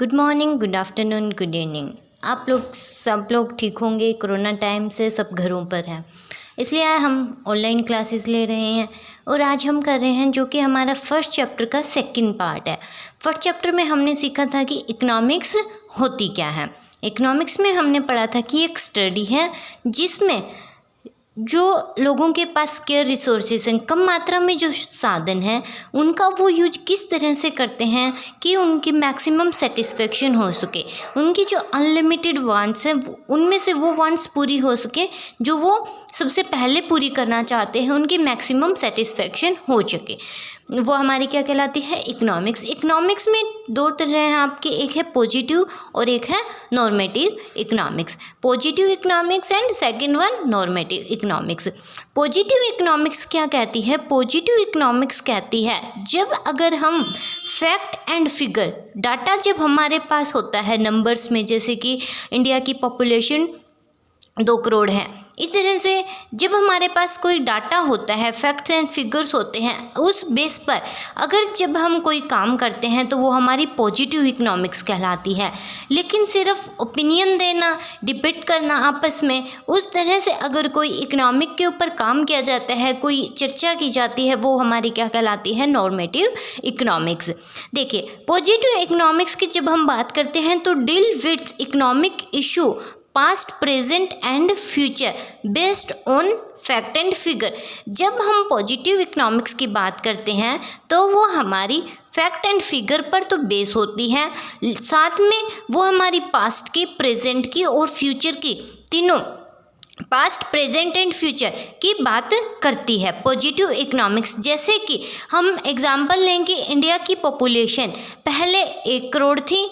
Good morning, good afternoon, good evening. आप लोग सब लोग ठीक होंगे। कोरोना टाइम से सब घरों पर हैं, इसलिए हम ऑनलाइन क्लासेस ले रहे हैं। और आज हम कर रहे हैं जो कि हमारा फर्स्ट चैप्टर का सेकंड पार्ट है। फर्स्ट चैप्टर में हमने सीखा था कि इकोनॉमिक्स होती क्या है। इकोनॉमिक्स में हमने पढ़ा था कि एक स्टडी है जिसमें जो लोगों के पास स्केयर रिसोर्सेज हैं, कम मात्रा में जो साधन हैं, उनका वो यूज किस तरह से करते हैं कि उनकी मैक्सिमम सेटिस्फेक्शन हो सके। उनकी जो अनलिमिटेड वांट्स हैं उनमें से वो वांट्स पूरी हो सके जो वो सबसे पहले पूरी करना चाहते हैं, उनकी मैक्सिमम सेटिस्फेक्शन हो सके। वो हमारी क्या कहलाती है? इकोनॉमिक्स। इकोनॉमिक्स में दो तरह हैं आपके, एक है पॉजिटिव और एक है normative economics. Positive economics and second one normative economics. Positive economics क्या कहती है? पॉजिटिव इकोनॉमिक्स कहती है जब अगर हम फैक्ट एंड फिगर डाटा जब हमारे पास होता है नंबर्स में, जैसे कि इंडिया की पॉपुलेशन 2 करोड़ है, इस तरह से जब हमारे पास कोई डाटा होता है, फैक्ट्स एंड फिगर्स होते हैं, उस बेस पर अगर जब हम कोई काम करते हैं तो वो हमारी पॉजिटिव इकोनॉमिक्स कहलाती है। लेकिन सिर्फ ओपिनियन देना, डिबेट करना आपस में, उस तरह से अगर कोई इकोनॉमिक के ऊपर काम किया जाता है, कोई चर्चा की जाती है, वो हमारी क्या कहलाती है? Normative economics. देखिए, पॉजिटिव इकोनॉमिक्स की जब हम बात करते हैं तो deal with economic issue past, present and future based on fact and figure. जब हम पॉजिटिव इकोनॉमिक्स की बात करते हैं तो वो हमारी फैक्ट एंड फिगर पर तो बेस होती है, साथ में वो हमारी पास्ट की, प्रेजेंट की और फ्यूचर की, तीनों पास्ट, प्रेजेंट एंड फ्यूचर की बात करती है पॉजिटिव इकोनॉमिक्स। जैसे कि हम एग्जांपल लेंगे, इंडिया की पॉपुलेशन पहले 1 करोड़ थी,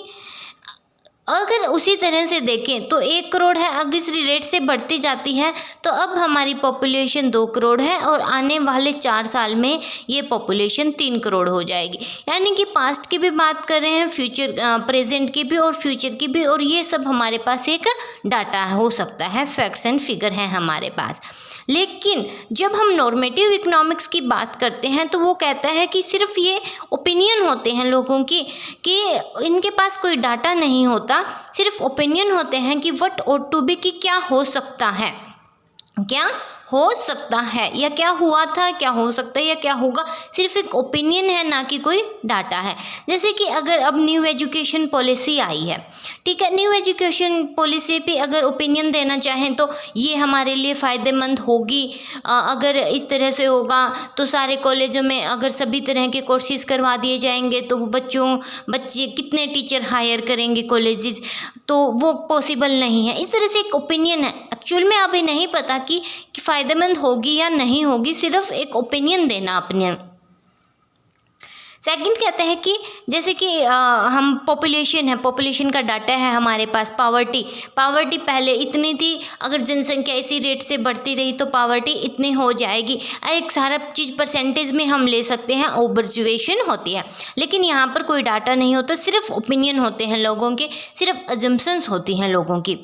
अगर उसी तरह से देखें तो 1 करोड़ है, अगर इस रेट से बढ़ती जाती है तो अब हमारी पॉपुलेशन 2 करोड़ है और आने वाले 4 साल में ये पॉपुलेशन 3 करोड़ हो जाएगी। यानी कि पास्ट की भी बात कर रहे हैं, फ्यूचर, प्रेजेंट की भी और फ्यूचर की भी, और ये सब हमारे पास एक डाटा हो सकता है, फैक्ट्स एंड फिगर हैं हमारे पास। लेकिन जब हम नॉर्मेटिव इकोनॉमिक्स की बात करते हैं तो वो कहता है कि सिर्फ ये ओपिनियन होते हैं लोगों की, कि इनके पास कोई डाटा नहीं होता, सिर्फ ओपिनियन होते हैं कि व्हाट ऑट टू बी, कि क्या हो सकता है, क्या हो सकता है, या क्या हुआ था, क्या हो सकता है, या क्या होगा। सिर्फ एक ओपिनियन है, ना कि कोई डाटा है। जैसे कि अगर अब न्यू एजुकेशन पॉलिसी आई है, ठीक है, न्यू एजुकेशन पॉलिसी पे अगर ओपिनियन देना चाहें तो ये हमारे लिए फ़ायदेमंद होगी। अगर इस तरह से होगा तो सारे कॉलेजों में अगर सभी तरह के कोर्सेज करवा दिए जाएंगे तो बच्चे कितने टीचर हायर करेंगे कॉलेजेस, तो वो पॉसिबल नहीं है। इस तरह से एक ओपिनियन है, एक्चुअल में अभी नहीं पता कि फ़ायदेमंद होगी या नहीं होगी, सिर्फ एक ओपिनियन देना अपने। सेकंड कहते हैं कि जैसे कि हम पॉपुलेशन है, पॉपुलेशन का डाटा है हमारे पास। पावर्टी पहले इतनी थी, अगर जनसंख्या इसी रेट से बढ़ती रही तो पावर्टी इतनी हो जाएगी। एक सारा चीज़ परसेंटेज में हम ले सकते हैं, ऑब्जर्वेशन होती है। लेकिन यहाँ पर कोई डाटा नहीं होता, सिर्फ ओपिनियन होते हैं लोगों के, सिर्फ अजम्पशंस होती हैं लोगों की।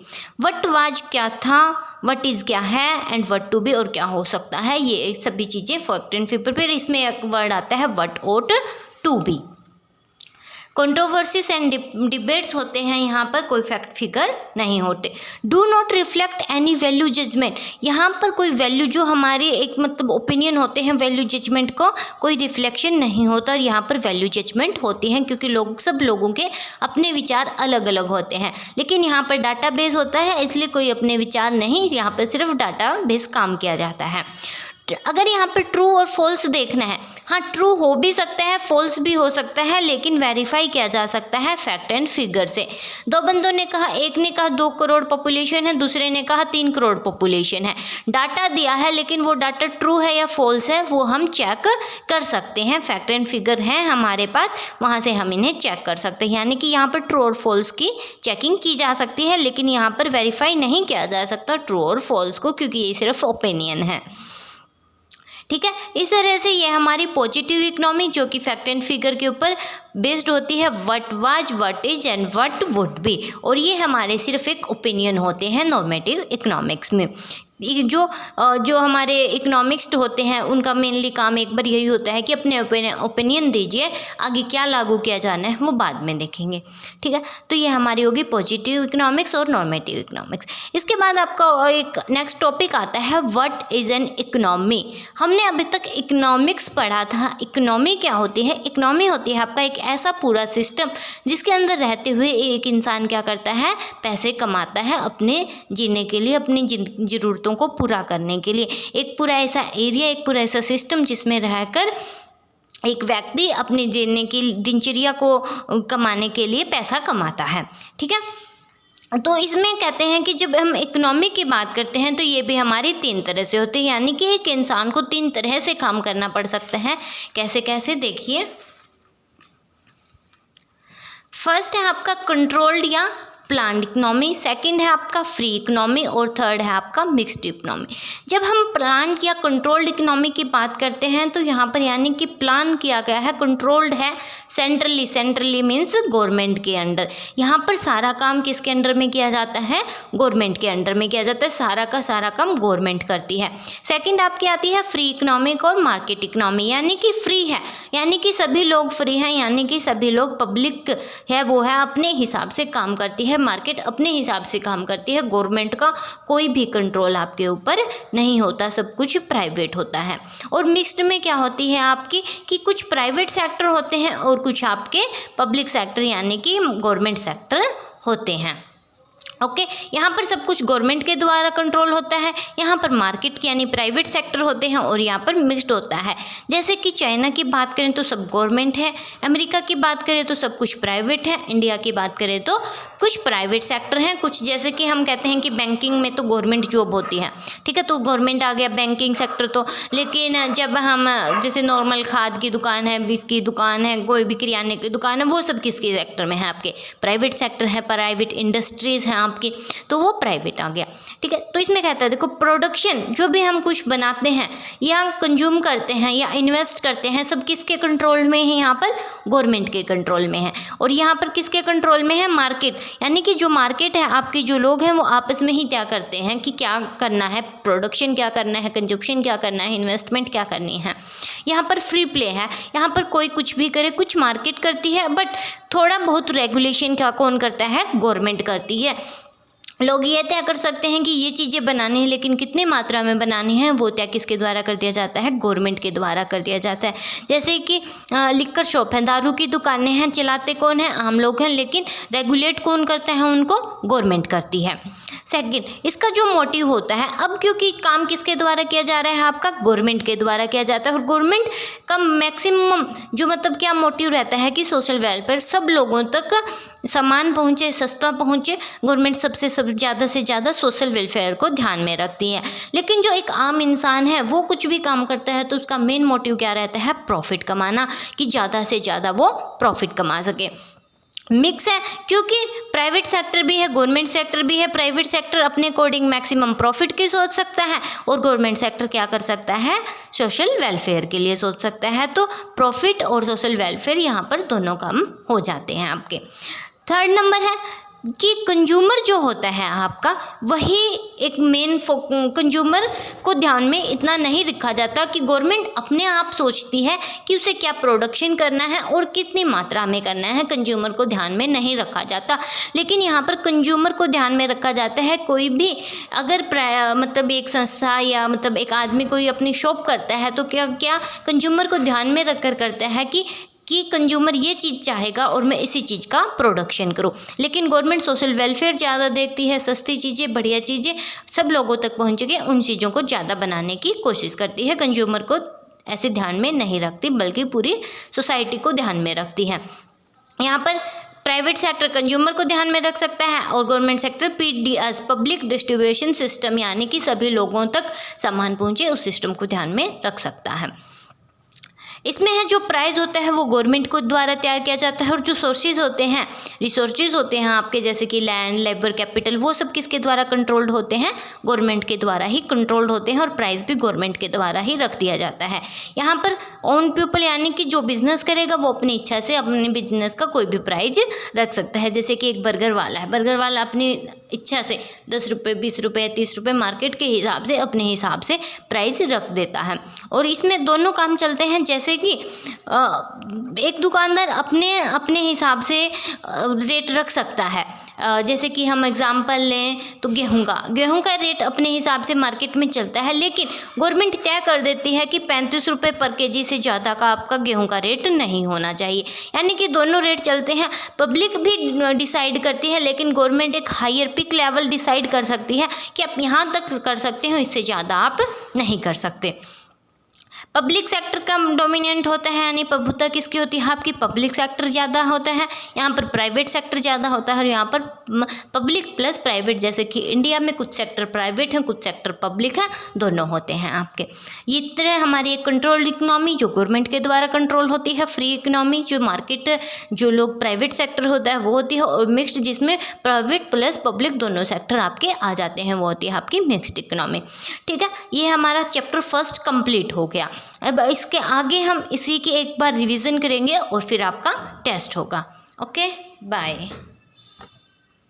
व्हाट वाज क्या था, व्हाट इज़ क्या है, एंड व्हाट टू बी और क्या हो सकता है, ये सभी चीज़ें फैक्ट एंड फिगर। फिर इसमें एक वर्ड आता है what ought to be. Controversies and debates होते हैं, यहाँ पर कोई फैक्ट फिगर नहीं होते। Do not reflect any value judgement, यहाँ पर कोई वैल्यू जो हमारी एक मतलब ओपिनियन होते हैं, वैल्यू जजमेंट को कोई रिफ्लेक्शन नहीं होता, और यहाँ पर वैल्यू जजमेंट होती हैं क्योंकि सब लोगों के अपने विचार अलग अलग होते हैं। लेकिन यहाँ पर डाटा बेस होता है, इसलिए कोई अपने विचार नहीं, यहाँ पर सिर्फ डाटा बेस काम किया जाता है। अगर यहाँ पर ट्रू और फॉल्स देखना है, हाँ, ट्रू हो भी सकता है, फॉल्स भी हो सकता है, लेकिन वेरीफाई किया जा सकता है फैक्ट एंड फिगर से। 2 बंदों ने कहा, एक ने कहा 2 करोड़ पॉपुलेशन है, दूसरे ने कहा 3 करोड़ पॉपुलेशन है। डाटा दिया है, लेकिन वो डाटा ट्रू है या फॉल्स है वो हम चेक कर सकते हैं। फैक्ट एंड फिगर हैं हमारे पास, वहाँ से हम इन्हें चेक कर सकते हैं। यानी कि यहाँ पर ट्रू और फॉल्स की चेकिंग की जा सकती है, लेकिन यहाँ पर वेरीफाई नहीं किया जा सकता ट्रू और फॉल्स को, क्योंकि ये सिर्फ ओपिनियन है। ठीक है, इस तरह से ये हमारी पॉजिटिव इकोनॉमी जो कि फैक्ट एंड फिगर के ऊपर बेस्ड होती है, what was, what is and what would be, और ये हमारे सिर्फ एक ओपिनियन होते हैं नॉर्मेटिव इकोनॉमिक्स में। जो हमारे इकोनॉमिक्स्ट होते हैं उनका मेनली काम एक बार यही होता है कि अपने ओपिनियन दीजिए, आगे क्या लागू किया जाना है वो बाद में देखेंगे। ठीक है, तो ये हमारी होगी पॉजिटिव इकोनॉमिक्स और नॉर्मेटिव इकोनॉमिक्स। इसके बाद आपका एक नेक्स्ट टॉपिक आता है व्हाट इज़ एन इकोनॉमी। हमने अभी तक इकोनॉमिक्स पढ़ा था। इकोनॉमी क्या होती है? इकोनॉमी होती है आपका एक ऐसा पूरा सिस्टम जिसके अंदर रहते हुए एक इंसान क्या करता है, पैसे कमाता है अपने जीने के लिए, अपनी ज़रूरतों को पूरा करने के लिए। एक पूरा ऐसा एरिया, एक पूरा ऐसा सिस्टम जिसमें रहकर एक व्यक्ति अपने जीने की दिनचर्या को कमाने के लिए पैसा कमाता है। ठीक है, तो इसमें कहते हैं कि जब हम इकोनॉमी की बात करते हैं तो ये भी हमारी 3 तरह से होती है, यानी कि एक इंसान को 3 तरह से काम करना पड़ सकता है। कैसे कैसे देखिए। फर्स्ट है आपका कंट्रोल्ड या प्लान्ड इकोनॉमी, सेकंड है आपका फ्री इकोनॉमी और थर्ड है आपका मिक्स्ड इकोनॉमी। जब हम प्लान्ड या कंट्रोल्ड इकोनॉमी की बात करते हैं तो यहाँ पर यानी कि प्लान किया गया है, कंट्रोल्ड है सेंट्रली मीन्स गवर्नमेंट के अंडर। यहाँ पर सारा काम किसके अंडर में किया जाता है? गवर्नमेंट के अंडर में किया जाता है, सारा का सारा काम गवर्नमेंट करती है। सेकेंड आपकी आती है फ्री इकोनॉमिक और मार्केट इकोनॉमी, यानी कि फ्री है, यानी कि सभी लोग फ्री हैं, यानी कि सभी लोग पब्लिक है वो है अपने हिसाब से काम करती है, मार्केट अपने हिसाब से काम करती है, गवर्नमेंट का कोई भी कंट्रोल आपके ऊपर नहीं होता, सब कुछ प्राइवेट होता है। और मिक्स्ड में क्या होती है आपकी कि कुछ प्राइवेट सेक्टर होते हैं और कुछ आपके पब्लिक सेक्टर यानी कि गवर्नमेंट सेक्टर होते हैं। ओके, यहाँ पर सब कुछ गवर्नमेंट के द्वारा कंट्रोल होता है, यहाँ पर मार्केट यानी प्राइवेट सेक्टर होते हैं और यहाँ पर मिक्स्ड होता है। जैसे कि चाइना की बात करें तो सब गवर्नमेंट है, अमेरिका की बात करें तो सब कुछ प्राइवेट है, इंडिया की बात करें तो कुछ प्राइवेट सेक्टर हैं, कुछ जैसे कि हम कहते हैं कि बैंकिंग में तो गवर्नमेंट जॉब होती है। ठीक है, तो गवर्नमेंट आ गया बैंकिंग सेक्टर तो, लेकिन जब हम जैसे नॉर्मल खाद की दुकान है, बीज की दुकान है, कोई भी किराने की दुकान है, वो सब किसके सेक्टर में है? आपके प्राइवेट सेक्टर है, प्राइवेट इंडस्ट्रीज़ हैं आपकी, तो वो प्राइवेट आ गया। ठीक है, तो इसमें कहता है देखो प्रोडक्शन जो भी हम कुछ बनाते हैं या कंज्यूम करते हैं या इन्वेस्ट करते हैं सब किसके कंट्रोल में है? यहाँ पर गवर्नमेंट के कंट्रोल में है। और यहाँ पर किसके कंट्रोल में है? मार्केट, यानी कि जो मार्केट है आपके जो लोग हैं वो आपस में ही क्या करते हैं कि क्या करना है, प्रोडक्शन क्या करना है, कंजप्शन क्या करना है, इन्वेस्टमेंट क्या करनी है। यहाँ पर फ्री प्ले है, यहाँ पर कोई कुछ भी करे, कुछ मार्केट करती है बट थोड़ा बहुत रेगुलेशन क्या कौन करता है? गवर्नमेंट करती है। लोग ये तय कर सकते हैं कि ये चीज़ें बनानी है, लेकिन कितनी मात्रा में बनानी है वो तय किसके द्वारा कर दिया जाता है? गवर्नमेंट के द्वारा कर दिया जाता है। जैसे कि लिक्कर शॉप है, दारू की दुकानें हैं, चलाते कौन है? आम लोग हैं, लेकिन रेगुलेट कौन करता है उनको? गवर्नमेंट करती है। सेकंड, इसका जो मोटिव होता है, अब क्योंकि काम किसके द्वारा किया जा रहा है? आपका गवर्नमेंट के द्वारा किया जाता है, और गवर्नमेंट का मैक्सिमम जो मतलब क्या मोटिव रहता है कि सोशल वेलफेयर, सब लोगों तक सामान पहुँचे, सस्ता पहुँचे। गवर्नमेंट सबसे ज़्यादा से ज़्यादा सोशल वेलफेयर को ध्यान में रखती है। लेकिन जो एक आम इंसान है वो कुछ भी काम करता है तो उसका मेन मोटिव क्या रहता है? प्रॉफिट कमाना, कि ज़्यादा से ज़्यादा वो प्रॉफिट कमा सके। मिक्स है क्योंकि प्राइवेट सेक्टर भी है, गवर्नमेंट सेक्टर भी है। प्राइवेट सेक्टर अपने अकॉर्डिंग मैक्सिमम प्रॉफिट की सोच सकता है और गवर्नमेंट सेक्टर क्या कर सकता है? सोशल वेलफेयर के लिए सोच सकता है। तो प्रॉफिट और सोशल वेलफेयर यहाँ पर दोनों काम हो जाते हैं आपके। थर्ड नंबर है कि कंज्यूमर जो होता है आपका, वही एक मेन कंज्यूमर को ध्यान में इतना नहीं रखा जाता कि गवर्नमेंट अपने आप सोचती है कि उसे क्या प्रोडक्शन करना है और कितनी मात्रा में करना है, कंज्यूमर को ध्यान में नहीं रखा जाता। लेकिन यहाँ पर कंज्यूमर को ध्यान में रखा जाता है। कोई भी अगर मतलब एक संस्था या मतलब एक आदमी कोई अपनी शॉप करता है तो क्या क्या कंज्यूमर को ध्यान में रखकर करता है कि कंज्यूमर ये चीज़ चाहेगा और मैं इसी चीज़ का प्रोडक्शन करूं। लेकिन गवर्नमेंट सोशल वेलफेयर ज़्यादा देखती है, सस्ती चीज़ें, बढ़िया चीज़ें सब लोगों तक पहुंच के उन चीज़ों को ज़्यादा बनाने की कोशिश करती है। कंज्यूमर को ऐसे ध्यान में नहीं रखती बल्कि पूरी सोसाइटी को ध्यान में रखती है। यहाँ पर प्राइवेट सेक्टर कंज्यूमर को ध्यान में रख सकता है और government sector PDS public distribution system यानी कि सभी लोगों तक सामान पहुँचे उस सिस्टम को ध्यान में रख सकता है। इसमें है जो प्राइस होता है वो गवर्नमेंट को द्वारा तैयार किया जाता है और जो सोर्सेज होते हैं, रिसोर्सेज होते हैं आपके जैसे कि लैंड, लेबर, कैपिटल, वो सब किसके द्वारा कंट्रोल्ड होते हैं? गवर्नमेंट के द्वारा ही कंट्रोल्ड होते हैं और प्राइस भी गवर्नमेंट के द्वारा ही रख दिया जाता है। यहाँ पर ओन पीपल यानी कि जो बिजनेस करेगा वो अपनी इच्छा से अपने बिजनेस का कोई भी प्राइस रख सकता है। जैसे कि एक बर्गर वाला है, बर्गर वाला अपनी इच्छा से 10 रुपये, 20 रुपये, 30 रुपये मार्केट के हिसाब से अपने हिसाब से प्राइस रख देता है। और इसमें दोनों काम चलते हैं, जैसे कि एक दुकानदार अपने अपने हिसाब से रेट रख सकता है। जैसे कि हम एग्ज़ाम्पल लें तो गेहूं का रेट अपने हिसाब से मार्केट में चलता है, लेकिन गवर्नमेंट तय कर देती है कि 35 रुपये पर केजी से ज़्यादा का आपका गेहूं का रेट नहीं होना चाहिए। यानी कि दोनों रेट चलते हैं, पब्लिक भी डिसाइड करती है, लेकिन गवर्नमेंट एक हायर पिक लेवल डिसाइड कर सकती है कि आप यहाँ तक कर सकते हो, इससे ज़्यादा आप नहीं कर सकते। पब्लिक सेक्टर का डोमिनेंट होता है, यानी प्रभुता किसकी होती है, आपकी पब्लिक सेक्टर ज़्यादा होता है, यहाँ पर प्राइवेट सेक्टर ज़्यादा होता है, और यहाँ पर पब्लिक प्लस प्राइवेट, जैसे कि इंडिया में कुछ सेक्टर प्राइवेट हैं, कुछ सेक्टर पब्लिक है, दोनों होते हैं आपके। ये तरह हमारी एक कंट्रोल्ड इकोनॉमी जो गवर्नमेंट के द्वारा कंट्रोल होती है, फ्री इकोनॉमी जो मार्केट जो लोग प्राइवेट सेक्टर होता है वो होती है, और मिक्स्ड जिसमें प्राइवेट प्लस पब्लिक दोनों सेक्टर आपके आ जाते हैं, वो होती है आपकी मिक्स्ड इकोनॉमी। ठीक है, ये हमारा चैप्टर फर्स्ट कंप्लीट हो गया। अब इसके आगे हम इसी की एक बार रिवीजन करेंगे और फिर आपका टेस्ट होगा। Okay, bye.